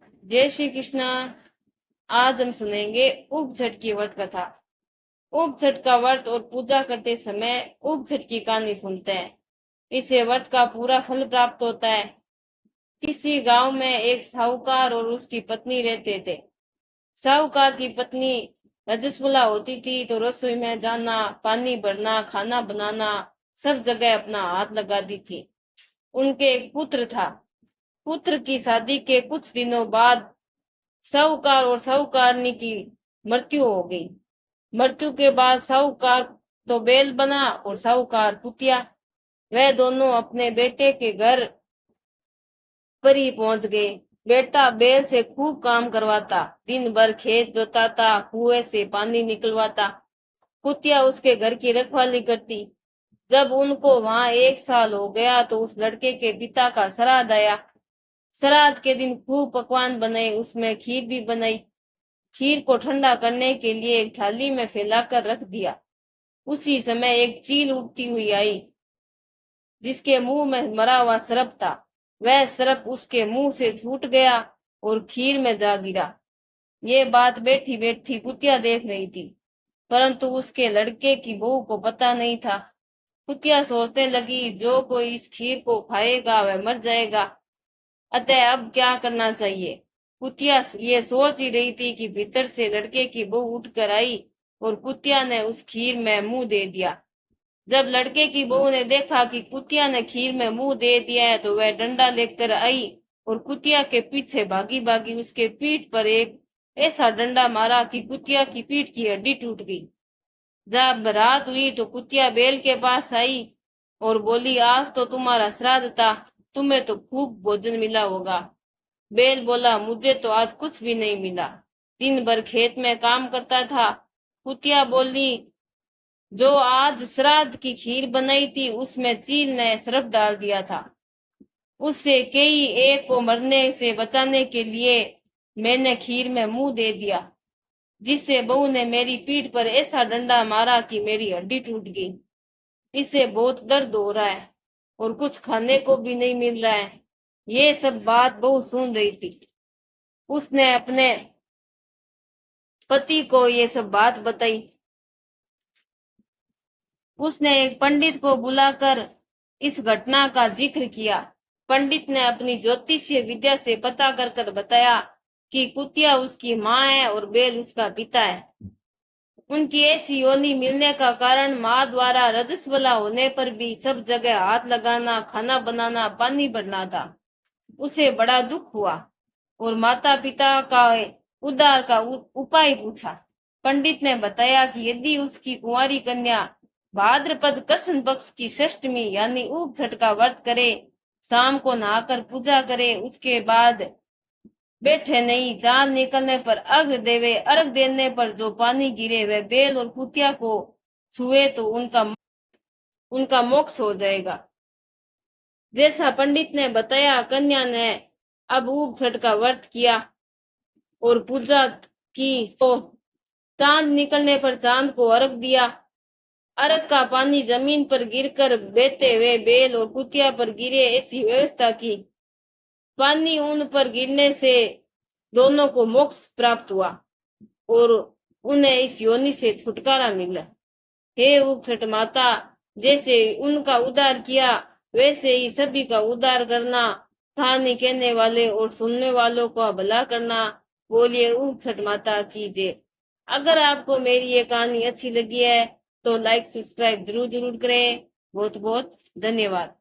जय श्री कृष्णा। आज हम सुनेंगे उपझट की व्रत कथा। उपझट का व्रत और पूजा करते समय उपझट की कहानी सुनते हैं। इसे व्रत का पूरा फल प्राप्त होता है। किसी गांव में एक साहूकार और उसकी पत्नी रहते थे। साहूकार की पत्नी रजस्वला होती थी, तो रसोई में जाना, पानी भरना, खाना बनाना, सब जगह अपना हाथ लगाती थी। उनके एक पुत्र था। पुत्र की शादी के कुछ दिनों बाद साहूकार और साहूकारनी की मृत्यु हो गई। मृत्यु के बाद साहूकार तो बैल बना और साहूकार कुतिया। वह दोनों अपने बेटे के घर पर ही पहुंच गए। बेटा बैल से खूब काम करवाता, दिन भर खेत जोताता, कुएं से पानी निकलवाता। कुतिया उसके घर की रखवाली करती। जब उनको वहां 1 साल हो गया तो उस लड़के के पिता का श्राद्ध आया। श्राद्ध के दिन खूब पकवान बने, उसमें खीर भी बनाई। खीर को ठंडा करने के लिए एक थाली में फैलाकर रख दिया। उसी समय एक चील उड़ती हुई आई, जिसके मुंह में मरा हुआ सर्प था। वह सर्प उसके मुंह से छूट गया और खीर में जा गिरा। ये बात बैठी बैठी कुतिया देख रही थी, परंतु उसके लड़के की बहू को पता नहीं था। कुतिया सोचने लगी, जो कोई इस खीर को खाएगा वह मर जाएगा, अतः अब क्या करना चाहिए। कुतिया ये सोच ही रही थी कि भीतर से लड़के की बहू उठकर आई और कुतिया ने उस खीर में मुंह दे दिया। जब लड़के की बहू ने देखा कि कुतिया ने खीर में मुंह दे दिया है, तो वह डंडा लेकर आई और कुतिया के पीछे भागी भागी उसके पीठ पर एक ऐसा डंडा मारा कि कुतिया की पीठ की हड्डी टूट गई। जब रात हुई तो कुतिया बैल के पास आई और बोली, आज तो तुम्हारा श्राद्ध था, तुम्हें तो खूब भोजन मिला होगा। बैल बोला, मुझे तो आज कुछ भी नहीं मिला, दिन भर खेत में काम करता था। कुतिया बोली, जो आज श्राद्ध की खीर बनाई थी उसमें चील ने सर्प डाल दिया था। उससे कई एक को मरने से बचाने के लिए मैंने खीर में मुंह दे दिया, जिससे बहू ने मेरी पीठ पर ऐसा डंडा मारा कि मेरी हड्डी टूट गई। इससे बहुत दर्द हो रहा है और कुछ खाने को भी नहीं मिल रहा है। ये सब बात बहू सुन रही थी। उसने अपने पति को ये सब बात बताई। उसने एक पंडित को बुलाकर इस घटना का जिक्र किया। पंडित ने अपनी ज्योतिषीय विद्या से पता कर बताया कि कुतिया उसकी माँ है और बैल उसका पिता है। उनकी ऐसी योनि मिलने का कारण माँ द्वारा रजस्वला होने पर भी सब जगह हाथ लगाना, खाना बनाना, पानी भरना था। उसे बड़ा दुख हुआ और माता पिता का उद्धार का उपाय पूछा। पंडित ने बताया कि यदि उसकी कुंवारी कन्या भाद्रपद कृष्ण पक्ष की षष्ठमी यानी उपझट का व्रत करे, शाम को नहाकर पूजा करे, उसके बाद बैठे नहीं, चांद निकलने पर अर्घ देवे, अर्घ देने पर जो पानी गिरे वह बैल और कुतिया को छुए तो उनका मोक्ष हो जाएगा। जैसा पंडित ने बताया, कन्या ने अब उपझट का व्रत किया और पूजा की, तो चांद निकलने पर चांद को अर्घ दिया। अर्घ का पानी जमीन पर गिरकर बहते हुए बैल और कुतिया पर गिरे, ऐसी व्यवस्था की। पानी उन पर गिरने से दोनों को मोक्ष प्राप्त हुआ और उन्हें इस योनि से छुटकारा मिला। हे उपछट माता, जैसे उनका उद्धार किया वैसे ही सभी का उद्धार करना, कहानी कहने वाले और सुनने वालों का भला करना। बोलिए उपछट माता की जय। अगर आपको मेरी ये कहानी अच्छी लगी है तो लाइक सब्सक्राइब जरूर करें। बहुत बहुत धन्यवाद।